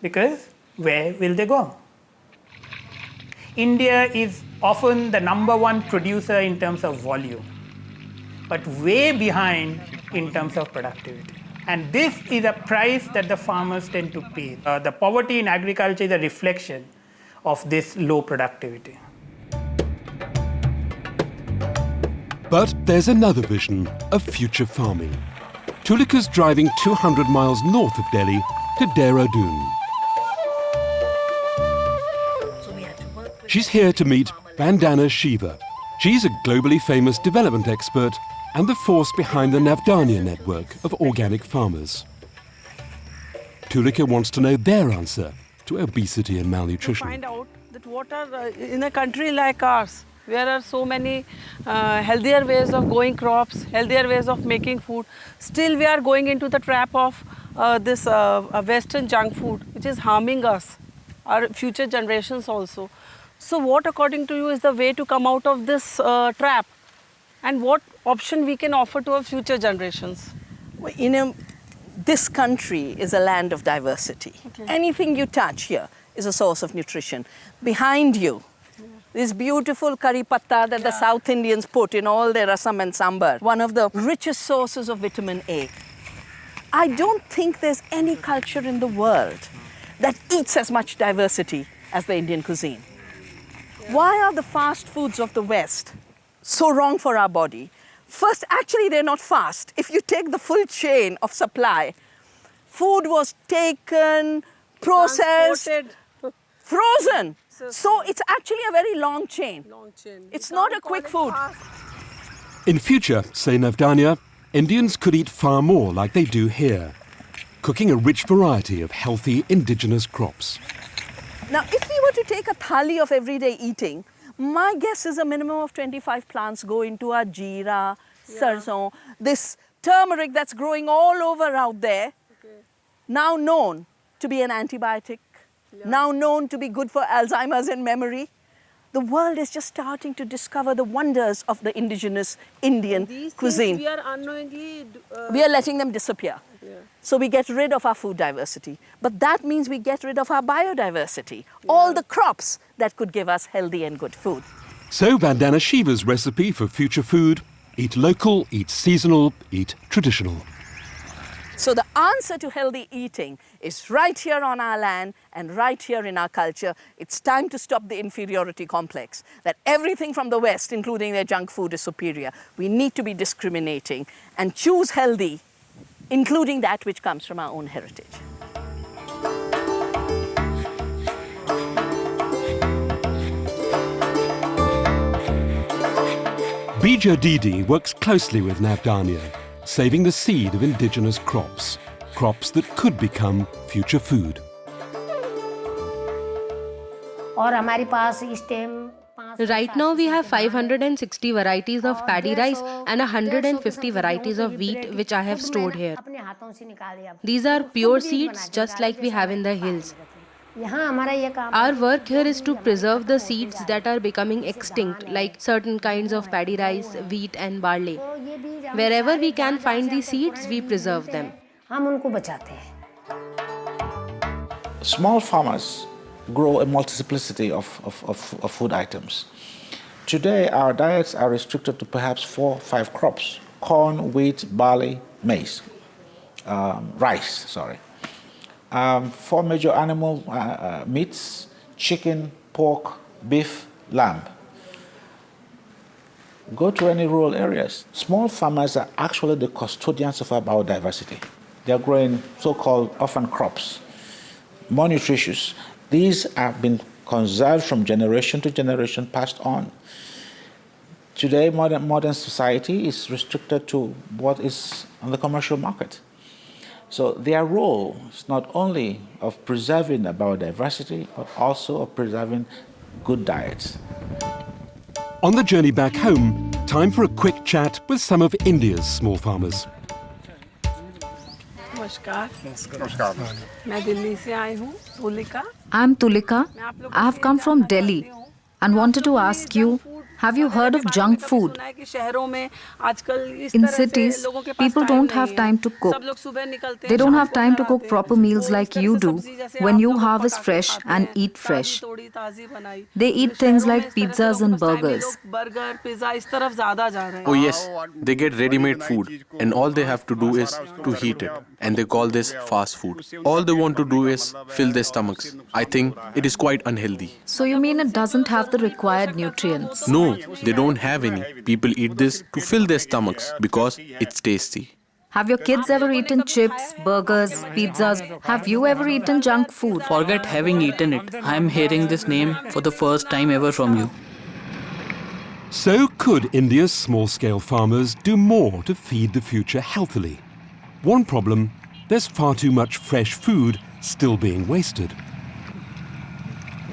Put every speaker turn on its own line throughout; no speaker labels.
because where will they go? India is often the #1 producer in terms of volume, but way behind in terms of productivity. And this is a price that the farmers tend to pay. The poverty in agriculture is a reflection of this low productivity.
But there's another vision of future farming. Tulika's driving 200 miles north of Delhi to Dehradun. She's here to meet Vandana Shiva. She's a globally famous development expert and the force behind the Navdanya network of organic farmers. Tulika wants to know their answer to obesity and malnutrition.
Find out that what are in a country like ours, where are so many healthier ways of growing crops, healthier ways of making food, still we are going into the trap of this Western junk food, which is harming us, our future generations also. So what, according to you, is the way to come out of this trap? And what option we can offer to our future generations?
Well, you know, this country is a land of diversity. Okay. Anything you touch here is a source of nutrition. Behind you, this beautiful curry patta that the South Indians put in all their rasam and sambar, one of the richest sources of vitamin A. I don't think there's any culture in the world that eats as much diversity as the Indian cuisine. Why are the fast foods of the West so wrong for our body? First, actually, they're not fast. If you take the full chain of supply, food was taken, processed, frozen. So it's actually a very long chain. It's not a quick food.
In future, say Navdanya, Indians could eat far more like they do here, cooking a rich variety of healthy indigenous crops.
Now, if we were to take a thali of everyday eating, my guess is a minimum of 25 plants go into our jeera, sarson, this turmeric that's growing all over out there, now known to be an antibiotic, now known to be good for Alzheimer's and memory. The world is just starting to discover the wonders of the indigenous Indian cuisine.
We are unknowingly...
we are letting them disappear. So we get rid of our food diversity. But that means we get rid of our biodiversity, all the crops that could give us healthy and good food.
So Vandana Shiva's recipe for future food: eat local, eat seasonal, eat traditional.
So the answer to healthy eating is right here on our land and right here in our culture. It's time to stop the inferiority complex, that everything from the West, including their junk food, is superior. We need to be discriminating and choose healthy, including that which comes from our own heritage.
Bija Didi works closely with Navdanya, saving the seed of indigenous crops, crops that could become future food.
Right now we have 560 varieties of paddy rice and 150 varieties of wheat which I have stored here. These are pure seeds just like we have in the hills. Our work here is to preserve the seeds that are becoming extinct, like certain kinds of paddy rice, wheat and barley. Wherever we can find these seeds, we preserve them.
Small farmers grow a multiplicity of food items. Today, our diets are restricted to perhaps 4 or 5 crops: corn, wheat, barley, maize, rice, sorry. 4 major animal meats: chicken, pork, beef, lamb. Go to any rural areas. Small farmers are actually the custodians of our biodiversity. They're growing so-called orphan crops, more nutritious. These have been conserved from generation to generation, passed on. Today, modern society is restricted to what is on the commercial market. So their role is not only of preserving the biodiversity, but also of preserving good diets.
On the journey back home, time for a quick chat with some of India's small farmers.
Namaskar. मैं दिल्ली से आई हूँ, Tulika.
I'm Tulika. I have come from Delhi and wanted to ask you, Have you heard of junk food? In cities, people don't have time to cook. They don't have time to cook proper meals like you do when you harvest fresh and eat fresh. They eat things like pizzas and burgers.
Oh yes, they get ready-made food and all they have to do is to heat it, and they call this fast food. All they want to do is fill their stomachs. I think it is quite unhealthy.
So you mean it doesn't have the required nutrients?
No, they don't have any. People eat this to fill their stomachs because it's tasty.
Have your kids ever eaten chips, burgers, pizzas? Have you ever eaten junk food?
Forget having eaten it. I am hearing this name for the first time ever from you.
So could India's small-scale farmers do more to feed the future healthily? One problem, there's far too much fresh food still being wasted.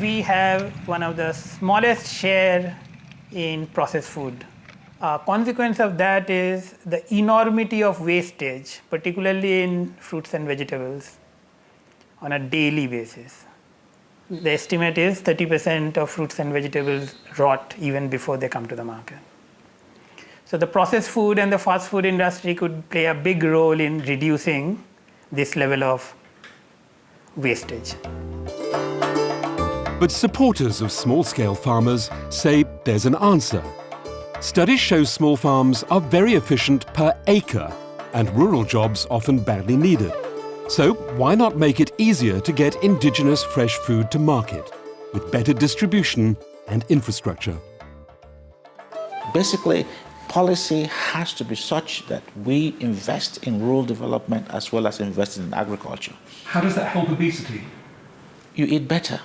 We have one of the smallest share in processed food. A consequence of that is the enormity of wastage, particularly in fruits and vegetables, on a daily basis. The estimate is 30% of fruits and vegetables rot even before they come to the market. So the processed food and the fast food industry could play a big role in reducing this level of wastage.
But supporters of small-scale farmers say there's an answer. Studies show small farms are very efficient per acre, and rural jobs often badly needed. So why not make it easier to get indigenous fresh food to market, with better distribution and infrastructure?
Basically, policy has to be such that we invest in rural development as well as invest in agriculture.
How does that help obesity?
You eat better.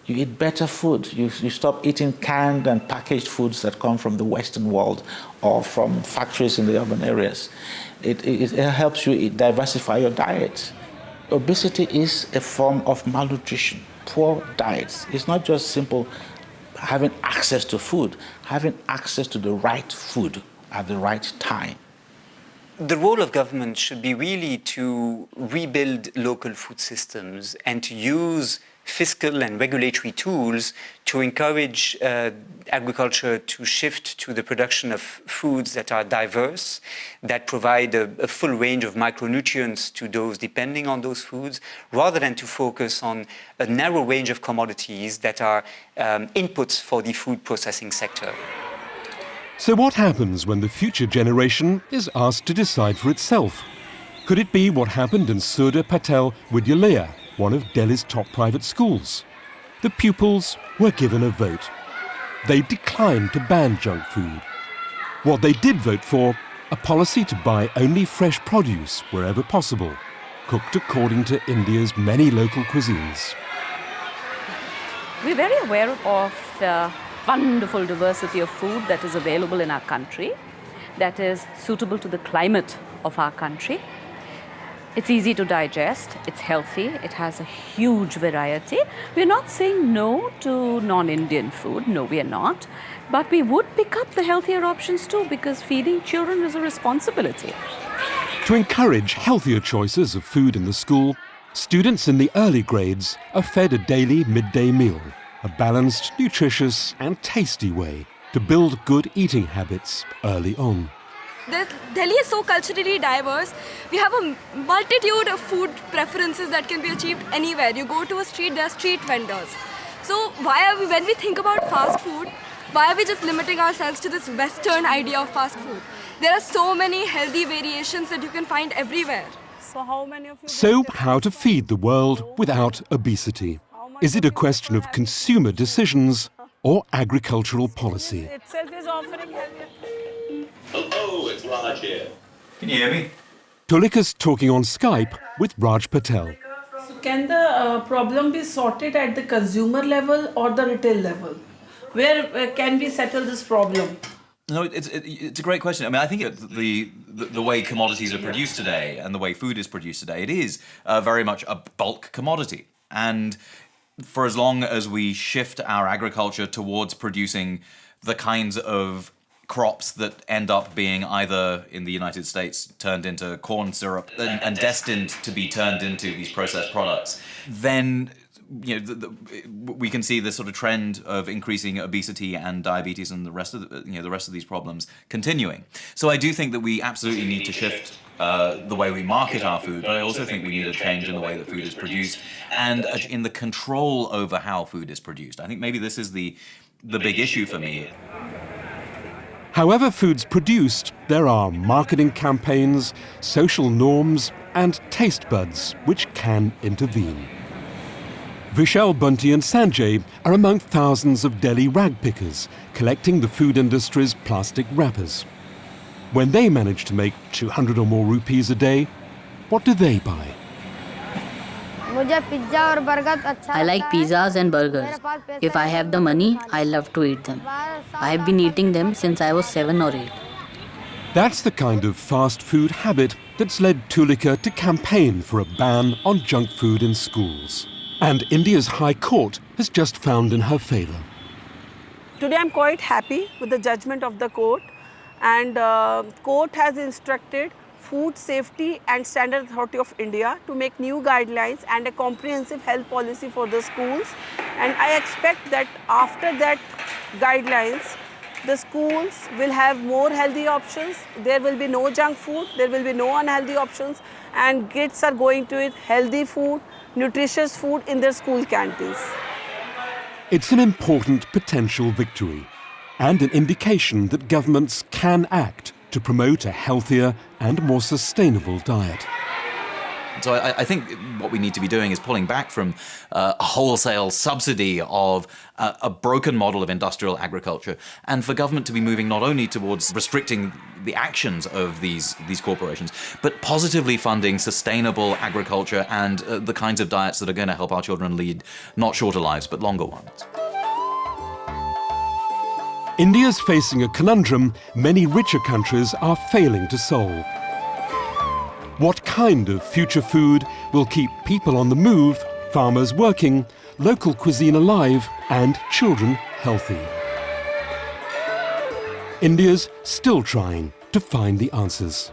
You eat better food. You stop eating canned and packaged foods that come from the Western world or from factories in the urban areas. It helps you diversify your diet. Obesity is a form of malnutrition, poor diets. It's not just simple having access to food, having access to the right food at the right time.
The role of government should be really to rebuild local food systems and to use fiscal and regulatory tools to encourage agriculture to shift to the production of foods that are diverse, that provide a full range of micronutrients to those depending on those foods, rather than to focus on a narrow range of commodities that are inputs for the food processing sector.
So what happens when the future generation is asked to decide for itself? Could it be what happened in Surya Patel Vidyalaya, one of Delhi's top private schools? The pupils were given a vote. They declined to ban junk food. What they did vote for, a policy to buy only fresh produce wherever possible, cooked according to India's many local cuisines.
We're very aware of the wonderful diversity of food that is available in our country, that is suitable to the climate of our country. It's easy to digest, it's healthy, it has a huge variety. We're not saying no to non-Indian food, no we are not. But we would pick up the healthier options too, because feeding children is a responsibility.
To encourage healthier choices of food in the school, students in the early grades are fed a daily midday meal, a balanced, nutritious and tasty way to build good eating habits early on.
Delhi is so culturally diverse. We have a multitude of food preferences that can be achieved anywhere. You go to a street, there are street vendors. So when we think about fast food, why are we just limiting ourselves to this Western idea of fast food? There are so many healthy variations that you can find everywhere.
So how to feed the world without obesity? Is it a question of consumer decisions or agricultural policy?
Hello, it's Raj here. Can you hear me?
Tulika's talking on Skype with Raj Patel.
So can the problem be sorted at the consumer level or the retail level? Where can we settle this problem?
No, it's a great question. I mean, I think the way commodities are produced today and the way food is produced today, it is very much a bulk commodity. And for as long as we shift our agriculture towards producing the kinds of crops that end up being either in the United States turned into corn syrup and destined to be turned into these processed products, then we can see this sort of trend of increasing obesity and diabetes and the rest of these problems continuing. So I do think that we absolutely need to shift the way we market our food, but I also think we need a change in the way that food is produced and in the control over how food is produced. I think maybe this is the big issue for me.
However food's produced, there are marketing campaigns, social norms, and taste buds which can intervene. Vishal Bunty and Sanjay are among thousands of Delhi rag pickers collecting the food industry's plastic wrappers. When they manage to make 200 or more rupees a day, what do they buy?
I like pizzas and burgers. If I have the money, I love to eat them. I have been eating them since I was 7 or 8.
That's the kind of fast food habit that's led Tulika to campaign for a ban on junk food in schools. And India's High Court has just found in her favour.
Today I'm quite happy with the judgment of the court, and court has instructed Food Safety and Standard Authority of India to make new guidelines and a comprehensive health policy for the schools. And I expect that after that guidelines, the schools will have more healthy options. There will be no junk food, there will be no unhealthy options, and kids are going to eat healthy food, nutritious food in their school canteens.
It's an important potential victory and an indication that governments can act to promote a healthier and more sustainable diet.
So I think what we need to be doing is pulling back from a wholesale subsidy of a broken model of industrial agriculture, and for government to be moving not only towards restricting the actions of these corporations, but positively funding sustainable agriculture and the kinds of diets that are going to help our children lead not shorter lives, but longer ones.
India's facing a conundrum many richer countries are failing to solve. What kind of future food will keep people on the move, farmers working, local cuisine alive, and children healthy? India's still trying to find the answers.